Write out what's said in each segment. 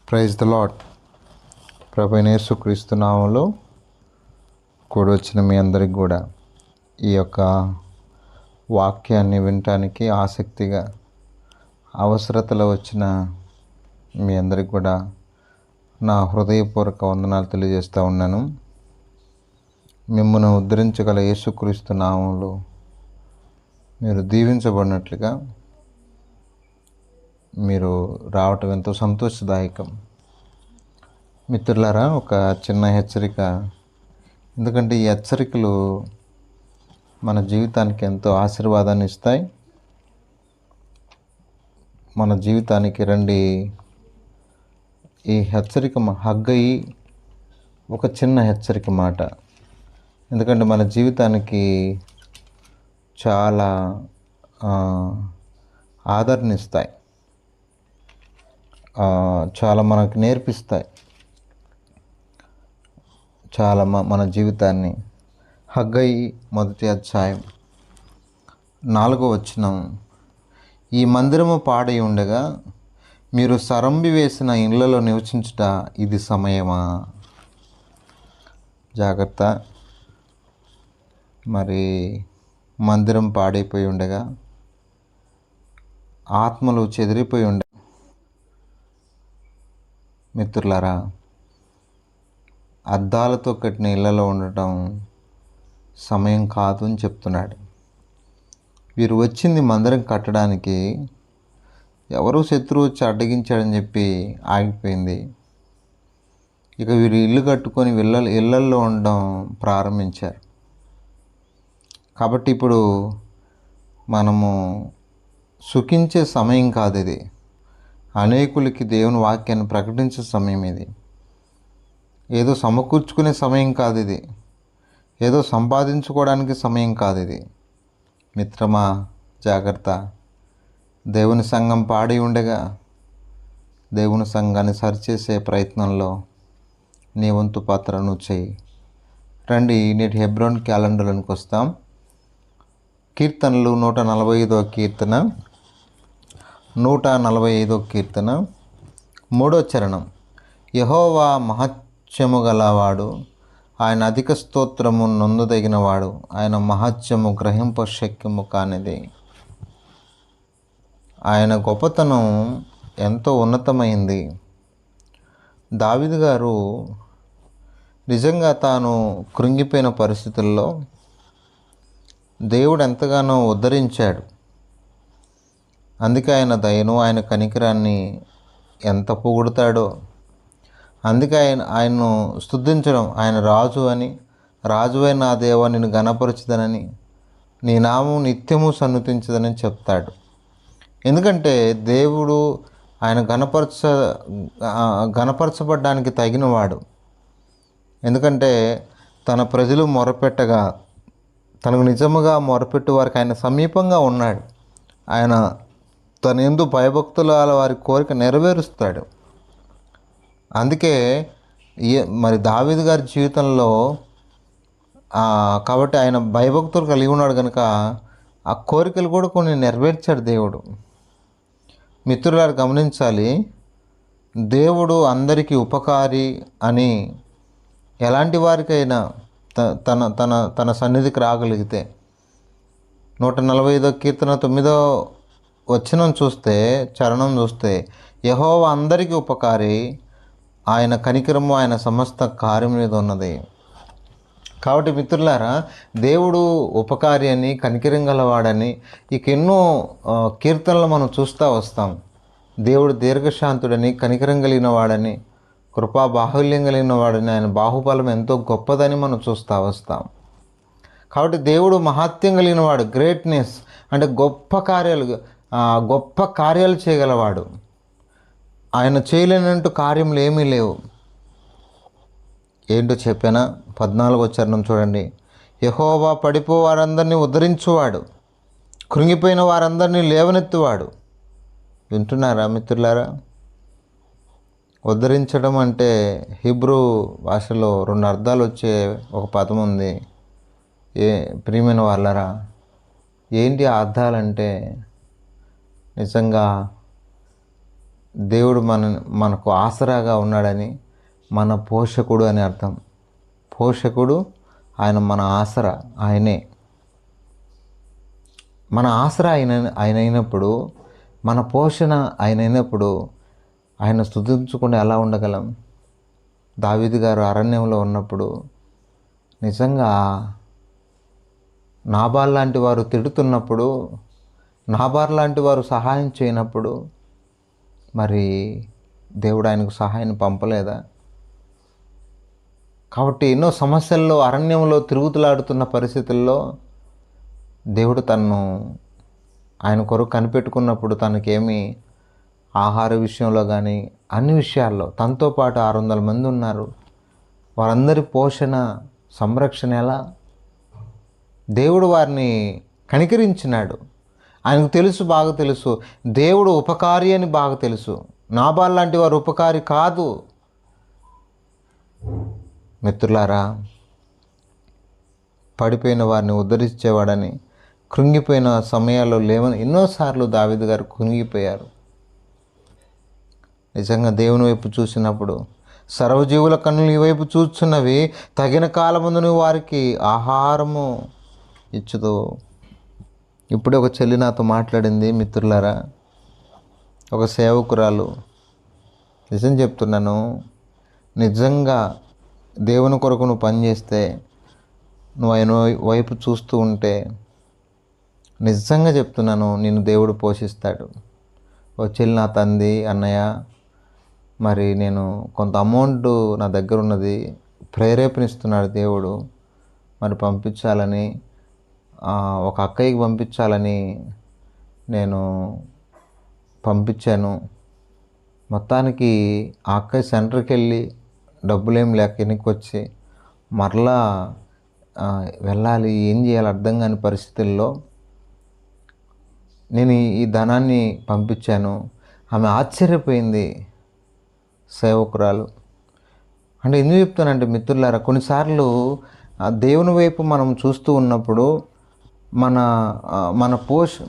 Praise the lord. ప్రభువైన యేసుక్రీస్తు నామములో కూడి వచ్చిన మీ అందరికి కూడా ఈ యొక్క వాక్యాన్ని వినటానికి ఆసక్తిగా అవసరతలో వచ్చిన మీ అందరికి కూడా నా హృదయపూర్వక వందనాలు తెలియజేస్తూ ఉన్నాను. మిమ్మల్ని ఉద్ధరించగల యేసుక్రీస్తు నామములో మీరు దీవించబడినట్లుగా మీరు రావటం ఎంతో సంతోషదాయకం. మిత్రులారా, ఒక చిన్న హెచ్చరిక. ఎందుకంటే ఈ హెచ్చరికలు మన జీవితానికి ఎంతో ఆశీర్వాదాన్ని ఇస్తాయి. మన జీవితానికి రండి, ఈ హెచ్చరిక హగ్గయి ఒక చిన్న హెచ్చరిక మాట. ఎందుకంటే మన జీవితానికి చాలా ఆదరణిస్తాయి, చాలా మనకు నేర్పిస్తాయి, చాలా మన జీవితాన్ని. హగ్గయి 1వ అధ్యాయం 4వ వచనం, ఈ మందిరము పాడై ఉండగా మీరు సరంబి వేసిన ఇళ్లలో నివసించుట ఇది సమయమా? జాగ్రత్త. మరి మందిరం పాడైపోయి ఉండగా, ఆత్మలు చెదిరిపోయి ఉండే మిత్రులారా, అద్దాలతో కట్టిన ఇళ్లలో ఉండటం సమయం కాదు అని చెప్తున్నాడు. వీరు వచ్చింది మందిరం కట్టడానికి, ఎవరో శత్రువు వచ్చి అడ్డగించాడని చెప్పి ఆగిపోయింది. ఇక వీరు ఇల్లు కట్టుకొని ఇళ్లల్లో ఉండడం ప్రారంభించారు. కాబట్టి ఇప్పుడు మనము సుఖించే సమయం కాదు ఇది. అనేకులకి దేవుని వాక్యాన్ని ప్రకటించే సమయం ఇది. ఏదో సమకూర్చుకునే సమయం కాదు ఇది. ఏదో సంపాదించుకోవడానికి సమయం కాదు ఇది. మిత్రమా, జాగ్రత్త. దేవుని సంఘం పాడి ఉండగా దేవుని సంఘాన్ని సరిచేసే ప్రయత్నంలో నీ వంతు పాత్రను చేయి. రండి, నేటి హెబ్రోన్ క్యాలెండర్లోనికి వస్తాం. కీర్తనలు 145వ కీర్తన, 145వ కీర్తన 3వ చరణం. యెహోవా మహత్యము గలవాడు, ఆయన అధిక స్తోత్రము నొందదగినవాడు, ఆయన మహత్యము గ్రహింప శక్యము కానిది. ఆయన గొప్పతనం ఎంతో ఉన్నతమైంది. దావీదు గారు నిజంగా తాను కృంగిపోయిన పరిస్థితుల్లో దేవుడు ఎంతగానో ఉద్ధరించాడు. అందుకే ఆయన దయను, ఆయన కనికరాన్ని ఎంత పొగుడుతాడో. అందుకే ఆయన్ను స్తుతించడం, ఆయన రాజు అని, రాజువైన నా దేవా నిన్ను ఘనపరచుదనని, నీ నామం నిత్యము సన్నుతించదని చెప్తాడు. ఎందుకంటే దేవుడు ఆయన ఘనపరచబడ్డానికి తగినవాడు. ఎందుకంటే తన ప్రజలు మొరపెట్టగా, తనకు నిజముగా మొరపెట్టు వారికి ఆయన సమీపంగా ఉన్నాడు. ఆయన తన యందు భయభక్తుల వారి కోరిక నెరవేరుస్తాడు. అందుకే మరి దావీదు గారి జీవితంలో కాబట్టి ఆయన భయభక్తులు కలిగి ఉన్నాడు కనుక ఆ కోరికలు కూడా కొన్ని నెరవేర్చాడు దేవుడు. మిత్రులారు గమనించాలి, దేవుడు అందరికీ ఉపకారి అని ఎలాంటి వారికైనా తన తన తన సన్నిధికి రాగలిగితే, 145వ కీర్తన 9వ వచనం చూస్తే, చరణం చూస్తే, యెహోవా అందరికీ ఉపకారి, ఆయన కనికరము ఆయన సమస్త కార్యం మీద ఉన్నది. కాబట్టి మిత్రులారా, దేవుడు ఉపకారి అని, కనికరం గలవాడని ఇక ఎన్నో కీర్తనలు మనం చూస్తూ వస్తాం. దేవుడు దీర్ఘశాంతుడని, కనికరం కలిగిన వాడని, కృపా బాహుల్యం కలిగిన వాడని, ఆయన బాహుబలం ఎంతో గొప్పదని మనం చూస్తూ వస్తాం. కాబట్టి దేవుడు మహాత్యం కలిగిన వాడు, గ్రేట్నెస్ అంటే గొప్ప కార్యాలు చేయగలవాడు. ఆయన చేయలేనంటూ కార్యములు ఏమీ లేవు. ఏంటో చెప్పానా? 14వ చరణం చూడండి. యెహోవా పడిపో వారందరినీ ఉద్ధరించువాడు, కృంగిపోయిన వారందరినీ లేవనెత్తువాడు. వింటున్నారా మిత్రులారా? ఉద్ధరించడం అంటే హీబ్రూ భాషలో 2 అర్థాలు వచ్చే ఒక పదం ఉంది. ప్రియమైన వాళ్ళరా, ఏంటి ఆ అర్థాలంటే, నిజంగా దేవుడు మనకు ఆసరాగా ఉన్నాడని, మన పోషకుడు అని అర్థం. పోషకుడు ఆయన, మన ఆసరా ఆయనే. మన ఆసరా ఆయన అయినప్పుడు, మన పోషణ ఆయన అయినప్పుడు ఆయన స్తుతించకుండా ఎలా ఉండగలం? దావీదు గారు అరణ్యంలో ఉన్నప్పుడు నిజంగా నాబాల్ లాంటి వారు తిడుతున్నప్పుడు, నాబాల్ లాంటి వారు సహాయం చేయనప్పుడు మరి దేవుడు ఆయనకు సహాయాన్ని పంపలేదా? కాబట్టి ఎన్నో సమస్యల్లో అరణ్యంలో తిరుగుతులాడుతున్న పరిస్థితుల్లో దేవుడు తనను ఆయన కొరకు కనిపెట్టుకున్నప్పుడు తనకేమి ఆహార విషయంలో కానీ అన్ని విషయాల్లో తనతో పాటు 600 మంది ఉన్నారు. వారందరి పోషణ, సంరక్షణ ఎలా? దేవుడు వారిని కనికరించినాడు. ఆయనకు తెలుసు, బాగా తెలుసు. దేవుడు ఉపకారి అని బాగా తెలుసు. నాబాల్ లాంటి వారు ఉపకారి కాదు. మిత్రులారా, పడిపోయిన వారిని ఉద్ధరించేవాడని, కృంగిపోయిన సమయాల్లో లేవని ఎన్నోసార్లు దావీదు గారు కృంగిపోయారు. నిజంగా దేవుని వైపు చూసినప్పుడు సర్వజీవుల కన్నులు ఈ వైపు చూస్తున్నవి, తగిన కాలమందును వారికి ఆహారము ఇచ్చుదు. ఇప్పుడే ఒక చెల్లి నాతో మాట్లాడింది. మిత్రులారా, ఒక సేవకురాలు, నిజం చెప్తున్నాను, నిజంగా దేవుని కొరకు నువ్వు పనిచేస్తే, నువ్వు ఆయన వైపు చూస్తూ ఉంటే, నిజంగా చెప్తున్నాను, నిన్ను దేవుడు పోషిస్తాడు. ఒక చెల్లి నాతో అంది, అన్నయ్య మరి నేను కొంత అమౌంట్ నా దగ్గర ఉన్నది, ప్రేరేపణిస్తున్నాడు దేవుడు, మరి పంపించాలని, ఒక అక్కయ్యకి పంపించాలని నేను పంపించాను. మొత్తానికి ఆ అక్కయ్య సెంటర్కి వెళ్ళి డబ్బులేం లేక వెనక్కి వచ్చి మరలా వెళ్ళాలి, ఏం చేయాలి అర్థం కాని పరిస్థితుల్లో నేను ఈ ధనాన్ని పంపించాను. ఆమె ఆశ్చర్యపోయింది, సేవకురాలు. అంటే ఎందుకు చెప్తానంటే మిత్రులారా, కొన్నిసార్లు దేవుని వైపు మనం చూస్తూ ఉన్నప్పుడు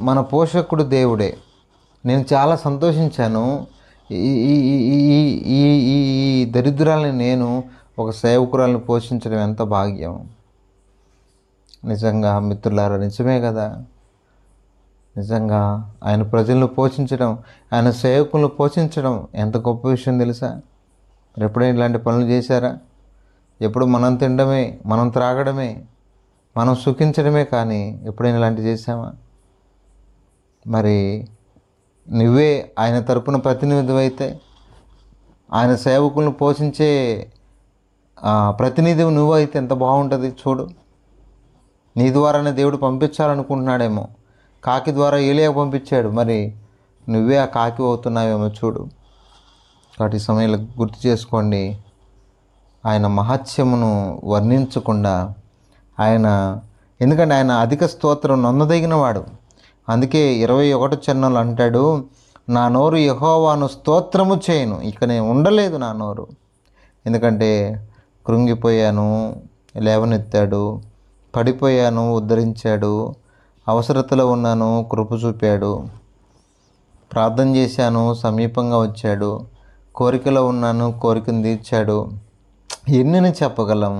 మన పోషకుడు దేవుడే. నేను చాలా సంతోషించాను. ఈ దరిద్రాలని నేను ఒక సేవకురాలను పోషించడం ఎంత భాగ్యం. నిజంగా మిత్రులారా, నిజమే కదా. నిజంగా ఆయన ప్రజలను పోషించడం, ఆయన సేవకులను పోషించడం ఎంత గొప్ప విషయం తెలుసా? ఎప్పుడైనా ఇలాంటి పనులు చేశారా? ఎప్పుడు మనం తినడమే, మనం త్రాగడమే, మనం సుఖించడమే, కానీ ఎప్పుడైనా ఇలాంటివి చేశామా? మరి నువ్వే ఆయన తరపున ప్రతినిధి అయితే, ఆయన సేవకులను పోషించే ప్రతినిధి నువ్వు అయితే ఎంత బాగుంటుంది చూడు. నీ ద్వారానే దేవుడు పంపించాలనుకుంటున్నాడేమో. కాకి ద్వారా ఏలియా పంపించాడు, మరి నువ్వే ఆ కాకి అవుతున్నావేమో చూడు. కాబట్టి సమయంలో గుర్తు చేసుకోండి, ఆయన మహత్యమును వర్ణించకుండా ఎందుకంటే ఆయన అధిక స్తోత్రం నొందదగినవాడు. అందుకే 21 చరణంలో అంటాడు, నా నోరు యెహోవాను స్తోత్రము చేయను. ఇక నేను ఉండలేదు నా నోరు, ఎందుకంటే కృంగిపోయాను, లేవనెత్తాడు, పడిపోయాను, ఉద్ధరించాడు, అవసరతలో ఉన్నాను, కృప చూపాడు, ప్రార్థన చేశాను, సమీపంగా వచ్చాడు, కోరికలో ఉన్నాను, కోరికను తీర్చాడు. ఎన్ని చెప్పగలం?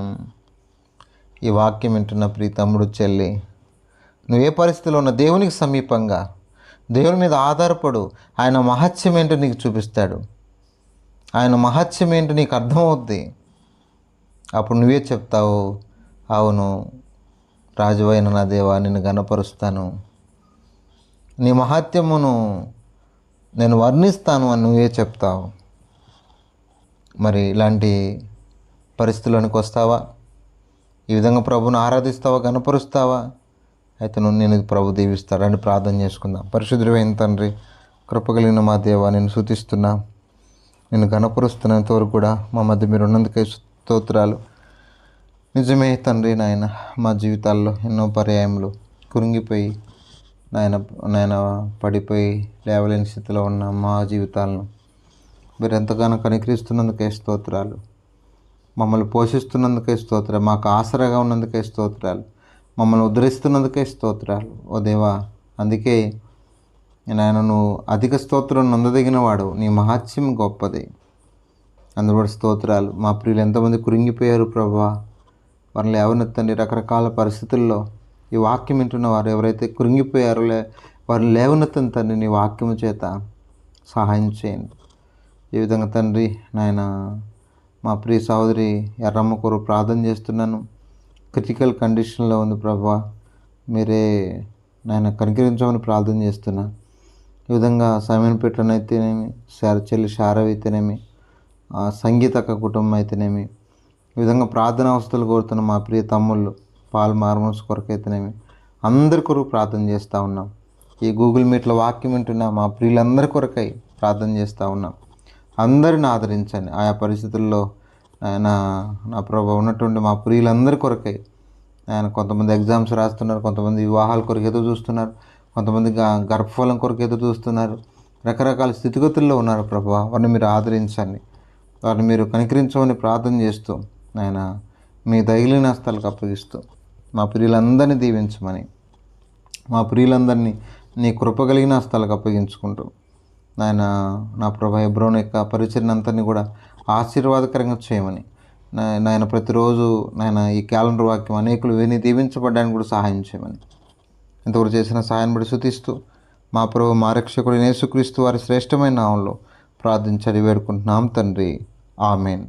ఈ వాక్యం వింటున్న ప్రియ తమ్ముడు, చెల్లి, నువ్వే పరిస్థితిలో ఉన్న దేవునికి సమీపంగా, దేవుని మీద ఆధారపడు. ఆయన మహత్యం ఏంటో నీకు చూపిస్తాడు. ఆయన మహత్యం ఏంటో నీకు అర్థమవుద్ది. అప్పుడు నువ్వే చెప్తావు, అవును రాజువైన నా దేవా, నిన్ను గణపరుస్తాను, నీ మహత్యమును నేను వర్ణిస్తాను అని నువ్వే చెప్తావు. మరి ఇలాంటి పరిస్థితుల్లోనికి వస్తావా? ఈ విధంగా ప్రభువును ఆరాధిస్తావా, గణపరుస్తావా? అయితే నేను ప్రభు దీవిస్తాడని ప్రార్థన చేసుకుందాం. పరిశుద్ధుడైన తండ్రి, కృపగలిగిన మా దేవా, నేను స్తుతిస్తున్నా, నేను గణపరుస్తున్నంతవరకు కూడా మా మధ్య మీరు ఉన్నందుకే స్తోత్రాలు. నిజమే నాయన, మా జీవితాల్లో ఎన్నో పర్యాయములు కురింగిపోయి నాయన పడిపోయి లేవలేని స్థితిలో ఉన్న మా జీవితాలను మీరు ఎంతగానో కనికరిస్తున్నందుకే స్తోత్రాలు. మమ్మల్ని పోషిస్తున్నందుకే స్తోత్రాలు. మాకు ఆసరాగా ఉన్నందుకే స్తోత్రాలు. మమ్మల్ని ఉద్ధరిస్తున్నందుకే స్తోత్రాలు. ఓ దేవా, అందుకే నాయన నువ్వు అధిక స్తోత్రం నొందదగిన వాడు, నీ మహాత్మ్యం గొప్పది. అందువల్ల స్తోత్రాలు. మా ప్రియులు ఎంతమంది కృంగిపోయారు ప్రభువా, వారిని లేవనెత్తండి. రకరకాల పరిస్థితుల్లో ఈ వాక్యం వింటున్న వారు ఎవరైతే కృంగిపోయారో వారిని లేవనెత్తండి తండ్రి, నీ వాక్యం చేత సహాయం చేయండి. ఈ విధంగా తండ్రి నాయన మా ప్రియ సహోదరి ఎర్రమ్మ కొరకు ప్రార్థన చేస్తున్నాను. క్రిటికల్ కండిషన్లో ఉంది ప్రభువా, మీరే నాయన కనికరించమని ప్రార్థన చేస్తున్నా. ఈ విధంగా సమయం పెట్టనైతేనేమి, చెల్లి శారవి అయితేనేమి, సంగీత కుటుంబం అయితేనేమి, ఈ విధంగా ప్రార్థన అవస్థలు కోరుతున్న మా ప్రియ తమ్ముళ్ళు పాల్ మార్మోన్స్ కొరకు అయితేనేమి, అందరి కొరకు ప్రార్థన చేస్తూ ఉన్నాం. ఈ గూగుల్ మీట్లో వాక్యం వింటున్న మా ప్రియులందరి కొరకై ప్రార్థన చేస్తూ ఉన్నాం. అందరిని ఆదరించండి. ఆయా పరిస్థితుల్లో ఆయన నా ప్రభు ఉన్నటువంటి మా ప్రియులందరి కొరకై ఆయన కొంతమంది ఎగ్జామ్స్ రాస్తున్నారు, కొంతమంది వివాహాల కొరకు ఎదురు చూస్తున్నారు, కొంతమంది గర్భఫలం కొరకు ఎదురు చూస్తున్నారు. రకరకాల స్థితిగతుల్లో ఉన్నారు ప్రభువా, వారిని మీరు ఆదరించండి, వారిని మీరు కనికరించమని ప్రార్థన చేస్తూ ఆయన మీ దయలేని హస్తాలకు అప్పగిస్తూ మా ప్రియులందరినీ దీవించమని, మా ప్రియులందరినీ నీ కృప కలిగిన హస్తాలకు అప్పగించుకుంటూ నా ప్రభు హెబ్రోన్ యొక్క పరిచర్ని అంతని కూడా ఆశీర్వాదకరంగా చేయమని, నాయన ప్రతిరోజు ఈ క్యాలెండర్ వాక్యం అనేకులు విని దీవించబడ్డానికి కూడా సహాయం చేయమని, ఇంతవరకు చేసిన సహాయం బట్టి స్తుతిస్తూ మా ప్రభు మా రక్షకుడు యేసుక్రీస్తు వారి శ్రేష్టమైన నామంలో ప్రార్థించి వేడుకుంటున్నాం తండ్రి. ఆమెన్.